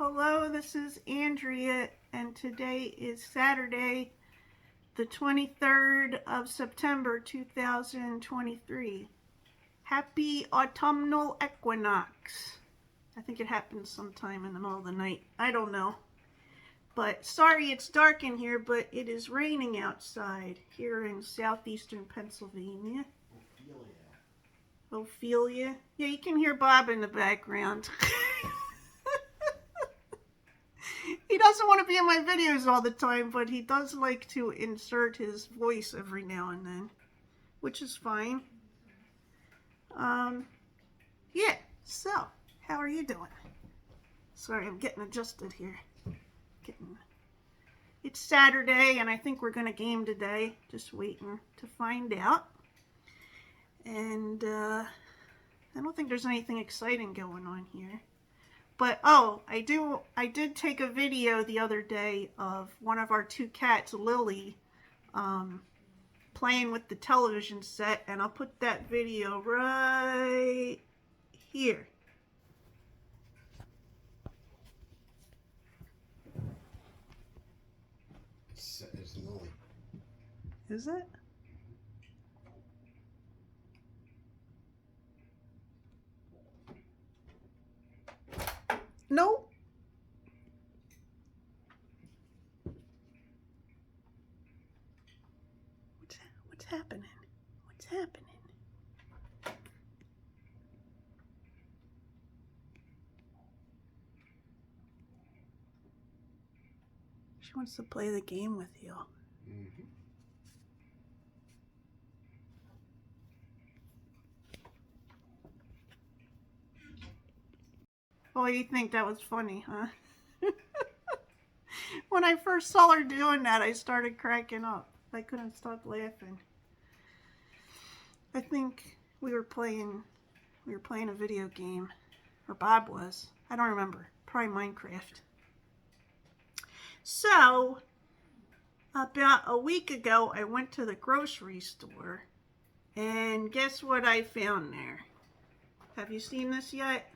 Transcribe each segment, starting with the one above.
Hello, this is Andrea, and today is Saturday, the 23rd of September, 2023. Happy autumnal equinox. I think it happens sometime in the middle of the night. I don't know. But sorry it's dark in here, but it is raining outside here in southeastern Pennsylvania. Ophelia. Yeah, you can hear Bob in the background. He doesn't want to be in my videos all the time, but he does like to insert his voice every now and then, which is fine. Yeah, so, how are you doing? Sorry, I'm getting adjusted here. It's Saturday, and I think we're going to game today. Just waiting to find out. And, I don't think there's anything exciting going on here. But, oh, I did take a video the other day of one of our two cats, Lily, playing with the television set, and I'll put that video right here. It's Lily. Is it? No. What's happening? What's happening? She wants to play the game with you. Mm-hmm. Oh, you think that was funny, huh? When I first saw her doing that, I started cracking up. I couldn't stop laughing. I think we were playing a video game, or Bob was. I don't remember. Probably Minecraft. So, about a week ago, I went to the grocery store, and guess what I found there? Have you seen this yet?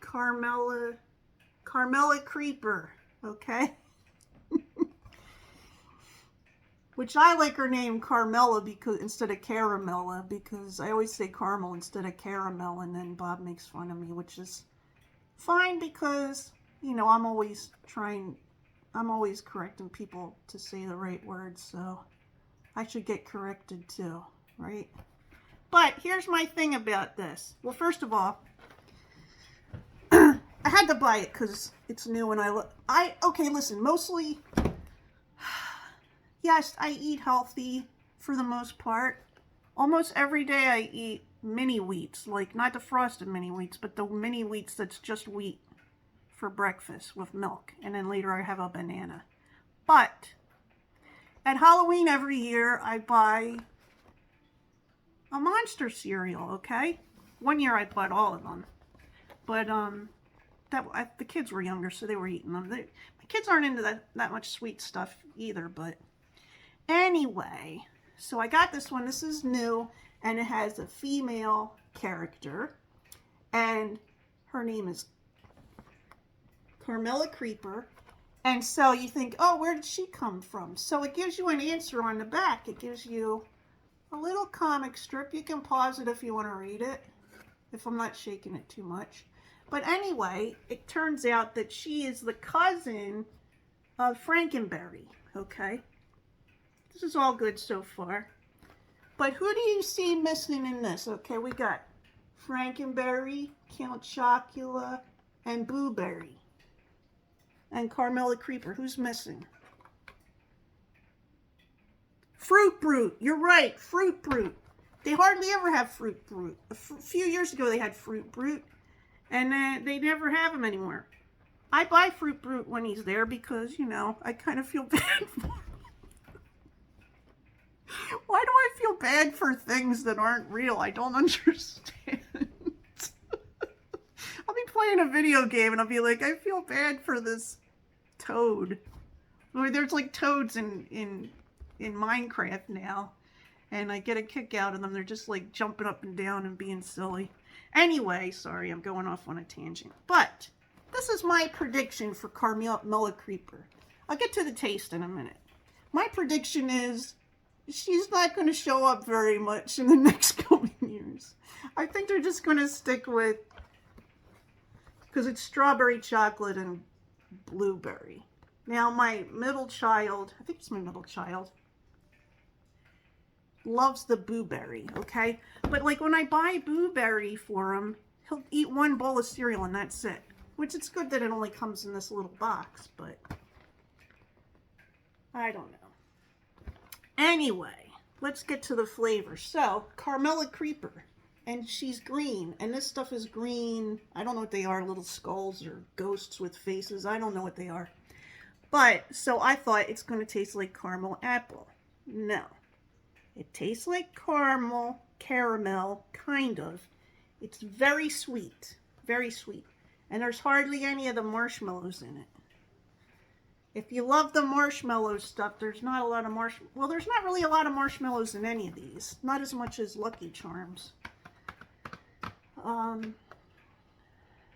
Carmella Creeper, okay? Which I like her name Carmella because instead of Caramella, because I always say caramel instead of caramel, and then Bob makes fun of me, which is fine because, you know, I'm always correcting people to say the right words, so I should get corrected too, right? But here's my thing about this. Well, first of all, I had to buy it because it's new and okay, listen, mostly, yes, I eat healthy for the most part. Almost every day I eat mini wheats, like not the frosted mini wheats, but the mini wheats that's just wheat for breakfast with milk. And then later I have a banana. But at Halloween every year, I buy a Monster cereal, okay? One year I bought all of them. But, the kids were younger, so they were eating them. My kids aren't into that much sweet stuff either, but anyway, so I got this one. This is new, and it has a female character, and her name is Carmella Creeper. And so you think, oh, where did she come from? So it gives you an answer on the back. It gives you a little comic strip. You can pause it if you want to read it, if I'm not shaking it too much. But anyway, it turns out that she is the cousin of Frankenberry, okay? This is all good so far. But who do you see missing in this? Okay, we got Frankenberry, Count Chocula, and Blueberry. And Carmella Creeper. Who's missing? Fruit Brute. You're right, Fruit Brute. They hardly ever have Fruit Brute. A few years ago they had Fruit Brute. And they never have him anymore. I buy Fruit Brute when he's there because, you know, I kind of feel bad for him. Why do I feel bad for things that aren't real? I don't understand. I'll be playing a video game and I'll be like, I feel bad for this toad. Or there's like toads in Minecraft now. And I get a kick out of them. They're just like jumping up and down and being silly. Anyway, sorry, I'm going off on a tangent. But this is my prediction for Carmela Creeper. I'll get to the taste in a minute. My prediction is she's not going to show up very much in the next coming years. I think they're just going to stick with, because it's strawberry chocolate and blueberry. Now, my middle child, I think it's my middle child, loves the blueberry, okay? But like when I buy blueberry for him, he'll eat one bowl of cereal and that's it. Which it's good that it only comes in this little box, but I don't know. Anyway, let's get to the flavor. So, Carmela Creeper, and she's green, and this stuff is green. I don't know what they are, little skulls or ghosts with faces. I don't know what they are. But, so I thought it's going to taste like caramel apple. No. It tastes like caramel, kind of. It's very sweet, very sweet. And there's hardly any of the marshmallows in it. If you love the marshmallow stuff, there's not a lot of well, there's not really a lot of marshmallows in any of these. Not as much as Lucky Charms.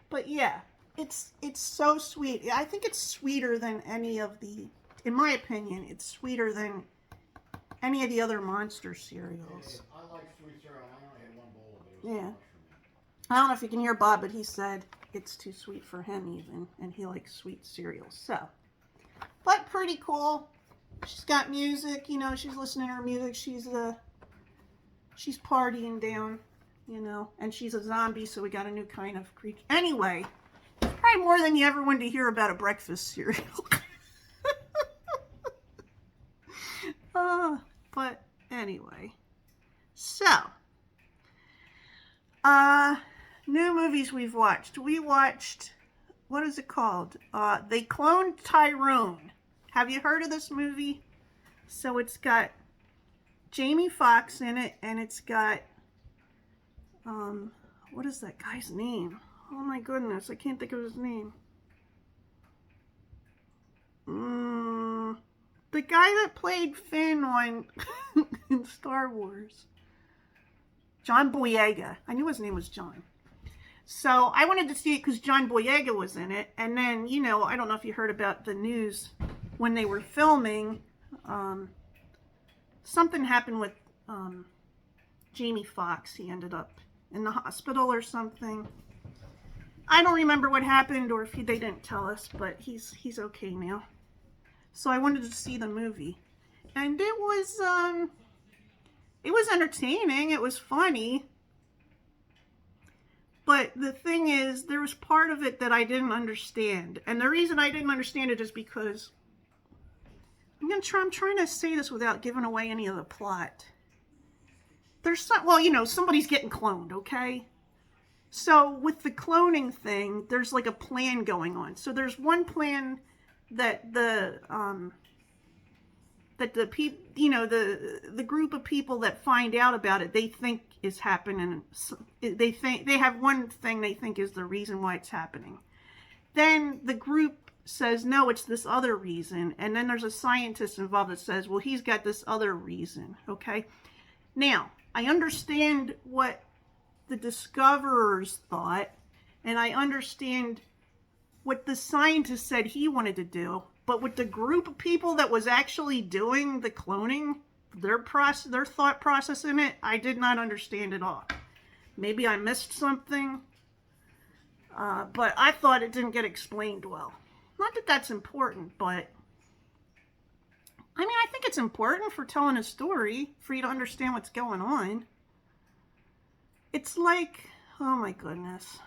But yeah, it's so sweet. I think it's sweeter than any of the, in my opinion, it's sweeter than any of the other Monster cereals. I like sweet cereal. I only had one bowl of it. It was Yeah. too much for me. I don't know if you can hear Bob, but he said it's too sweet for him even, and he likes sweet cereals. So, but pretty cool. She's got music, you know, she's listening to her music. She's partying down, you know, and she's a zombie, so we got a new kind of creature. Anyway, it's probably more than you ever wanted to hear about a breakfast cereal. But anyway, so, new movies we've watched. We watched, what is it called? They Cloned Tyrone. Have you heard of this movie? So it's got Jamie Foxx in it, and it's got, what is that guy's name? Oh my goodness, I can't think of his name. The guy that played Finn on in Star Wars. John Boyega. I knew his name was John. So I wanted to see it because John Boyega was in it. And then, you know, I don't know if you heard about the news when they were filming. Something happened with Jamie Foxx. He ended up in the hospital or something. I don't remember what happened or if they didn't tell us, but he's okay now. So I wanted to see the movie. And it was entertaining. It was funny. But the thing is, there was part of it that I didn't understand. And the reason I didn't understand it is because I'm trying to say this without giving away any of the plot. There's some, well, you know, somebody's getting cloned, okay? So with the cloning thing, there's like a plan going on. So there's one plan that the people, you know, the group of people that find out about it, they think is happening. They have one thing they think is the reason why it's happening. Then the group says, no, it's this other reason. And then there's a scientist involved that says, well, he's got this other reason. Okay. Now, I understand what the discoverers thought, and I understand what the scientist said he wanted to do, but with the group of people that was actually doing the cloning, their thought process in it, I did not understand at all. Maybe I missed something, but I thought it didn't get explained well. Not that that's important, but I mean, I think it's important for telling a story, for you to understand what's going on. It's like, oh my goodness.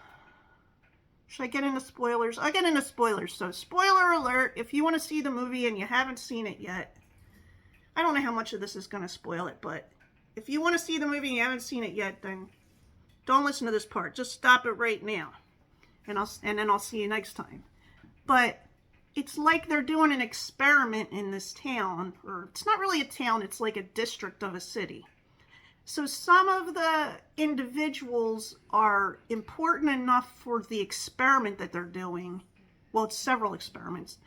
Should I get into spoilers? I'll get into spoilers. So, spoiler alert, if you want to see the movie and you haven't seen it yet, I don't know how much of this is going to spoil it, but if you want to see the movie and you haven't seen it yet, then don't listen to this part. Just stop it right now. And then I'll see you next time. But it's like they're doing an experiment in this town, or it's not really a town, it's like a district of a city. So some of the individuals are important enough for the experiment that they're doing. Well, it's several experiments.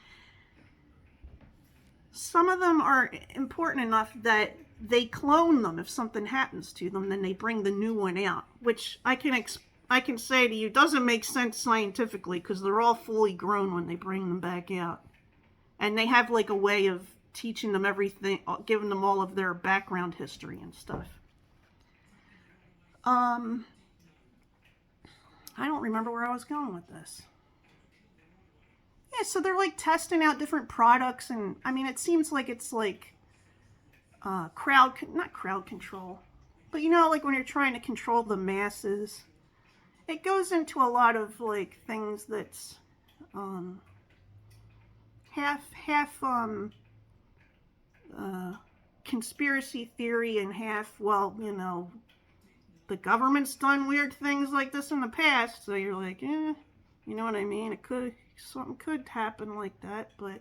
Some of them are important enough that they clone them. If something happens to them, then they bring the new one out, which I can I can say to you doesn't make sense scientifically because they're all fully grown when they bring them back out. And they have like a way of teaching them everything, giving them all of their background history and stuff. I don't remember where I was going with this. Yeah, so they're like testing out different products, and I mean, it seems like it's like not crowd control, but you know, like when you're trying to control the masses, it goes into a lot of like things that's half conspiracy theory and half, well, you know, the government's done weird things like this in the past, so you're like, you know what I mean? Something could happen like that, but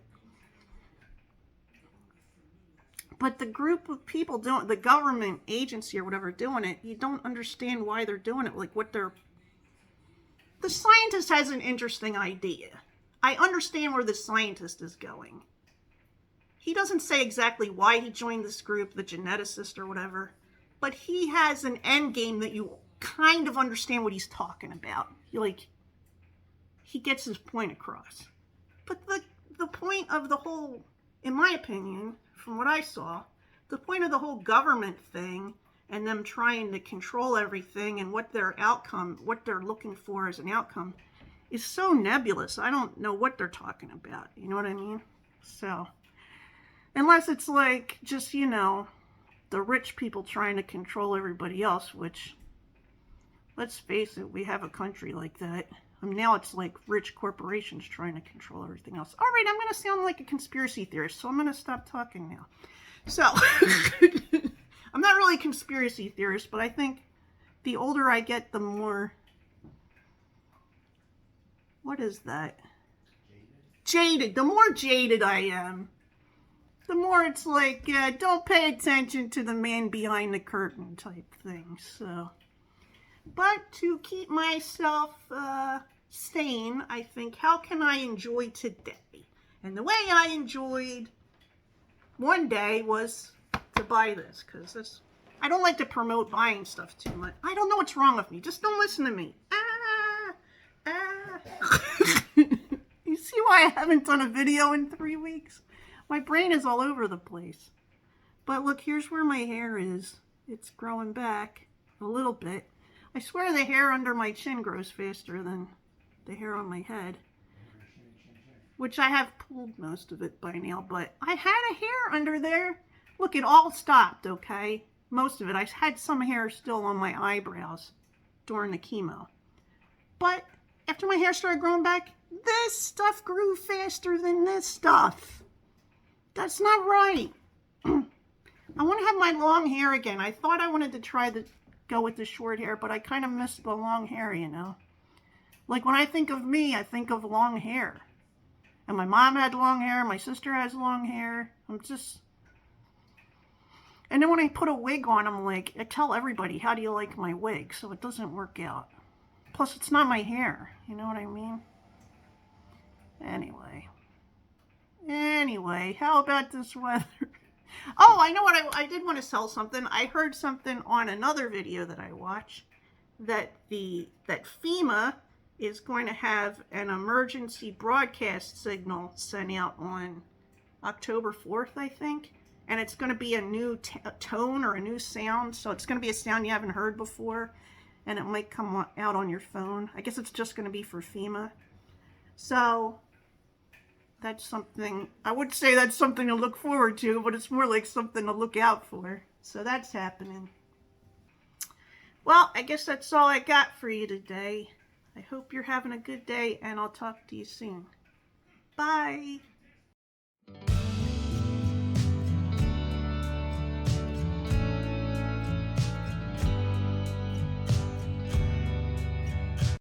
the group of people doing, the government agency or whatever doing it, you don't understand why they're doing it, like the scientist has an interesting idea. I understand where the scientist is going. He doesn't say exactly why he joined this group, the geneticist or whatever, but he has an end game that you kind of understand what he's talking about. He gets his point across. But the point of the whole, in my opinion, from what I saw, the point of the whole government thing and them trying to control everything and what they're looking for as an outcome is so nebulous. I don't know what they're talking about. You know what I mean? So, unless it's like just, you know, the rich people trying to control everybody else, which, let's face it, we have a country like that. Now it's like rich corporations trying to control everything else. All right, I'm going to sound like a conspiracy theorist, so I'm going to stop talking now. So, I'm not really a conspiracy theorist, but I think the older I get, the more... What is that? Jaded. The more jaded I am, the more it's like, don't pay attention to the man behind the curtain type thing. So, but to keep myself sane, I think, how can I enjoy today? And the way I enjoyed one day was to buy this, because I don't like to promote buying stuff too much. I don't know what's wrong with me. Just don't listen to me. You see why I haven't done a video in 3 weeks? My brain is all over the place. But look, here's where my hair is. It's growing back a little bit. I swear the hair under my chin grows faster than the hair on my head. Which I have pulled most of it by now, but I had a hair under there. Look, it all stopped, okay? Most of it. I had some hair still on my eyebrows during the chemo. But after my hair started growing back, this stuff grew faster than this stuff. That's not right. I want to have my long hair again. I thought I wanted to go with the short hair, but I kind of missed the long hair, you know. Like when I think of me, I think of long hair. And my mom had long hair, my sister has long hair. And then when I put a wig on, I'm like, I tell everybody, how do you like my wig? So it doesn't work out. Plus, it's not my hair. You know what I mean? Anyway, how about this weather? Oh, I know what I did want to sell something. I heard something on another video that I watched that FEMA is going to have an emergency broadcast signal sent out on October 4th, I think. And it's going to be a new tone or a new sound. So it's going to be a sound you haven't heard before. And it might come out on your phone. I guess it's just going to be for FEMA. So that's something, I would say that's something to look forward to, but it's more like something to look out for. So that's happening. Well, I guess that's all I got for you today. I hope you're having a good day, and I'll talk to you soon. Bye.